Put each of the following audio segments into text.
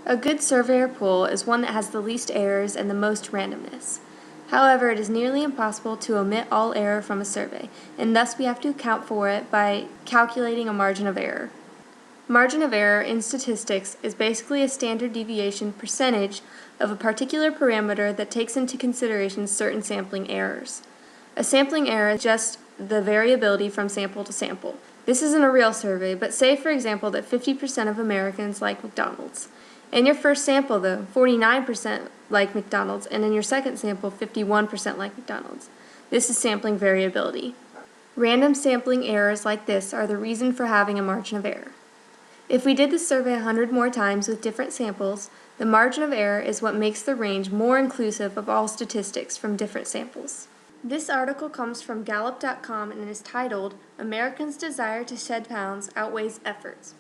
A good survey or poll is one that has the least errors and the most randomness. However, it is nearly impossible to omit all error from a survey, and thus we have to account for it by calculating a margin of error. Margin of error in statistics is basically a standard deviation percentage of a particular parameter that takes into consideration certain sampling errors. A sampling error is just the variability from sample to sample. This isn't a real survey, but say for example that 50% of Americans like McDonald's. In your first sample though, 49% like McDonald's, and in your second sample, 51% like McDonald's. This is sampling variability. Random sampling errors like this are the reason for having a margin of error. If we did the survey 100 more times with different samples, the margin of error is what makes the range more inclusive of all statistics from different samples. This article comes from Gallup.com and is titled, "Americans' Desire to Shed Pounds Outweighs Efforts."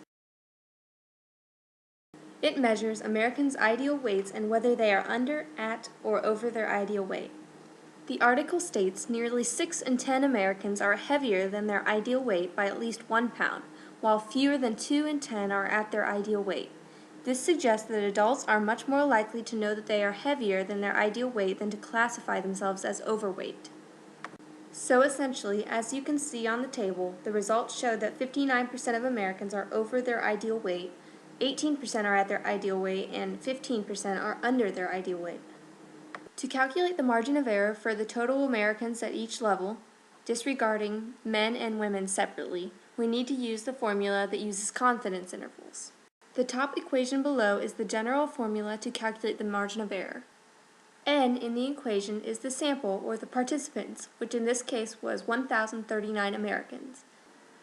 It measures Americans' ideal weights and whether they are under, at, or over their ideal weight. The article states nearly 6 in 10 Americans are heavier than their ideal weight by at least 1 pound, while fewer than 2 in 10 are at their ideal weight. This suggests that adults are much more likely to know that they are heavier than their ideal weight than to classify themselves as overweight. So essentially, as you can see on the table, the results show that 59% of Americans are over their ideal weight, 18% are at their ideal weight, and 15% are under their ideal weight. To calculate the margin of error for the total Americans at each level, disregarding men and women separately, we need to use the formula that uses confidence intervals. The top equation below is the general formula to calculate the margin of error. N in the equation is the sample, or the participants, which in this case was 1,039 Americans.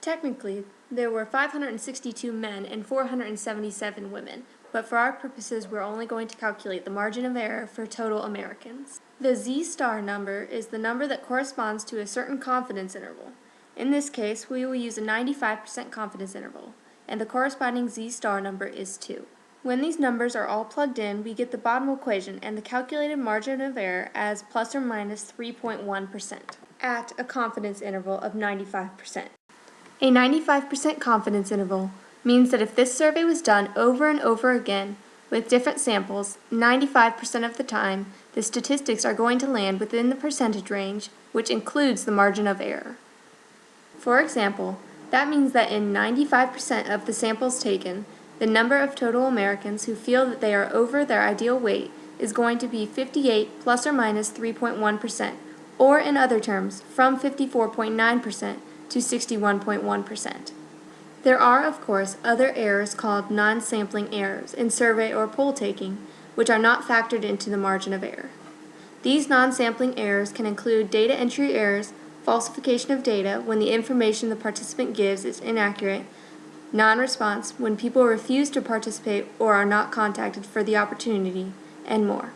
Technically, there were 562 men and 477 women, but for our purposes we're only going to calculate the margin of error for total Americans. The Z-star number is the number that corresponds to a certain confidence interval. In this case, we will use a 95% confidence interval, and the corresponding Z-star number is 2. When these numbers are all plugged in, we get the bottom equation and the calculated margin of error as plus or minus 3.1% at a confidence interval of 95%. A 95% confidence interval means that if this survey was done over and over again with different samples, 95% of the time, the statistics are going to land within the percentage range, which includes the margin of error. For example, that means that in 95% of the samples taken, the number of total Americans who feel that they are over their ideal weight is going to be 58 plus or minus 3.1%, or in other terms, from 54.9% to 61.1%. There are, of course, other errors called non-sampling errors in survey or poll taking, which are not factored into the margin of error. These non-sampling errors can include data entry errors, falsification of data when the information the participant gives is inaccurate, non-response when people refuse to participate or are not contacted for the opportunity, and more.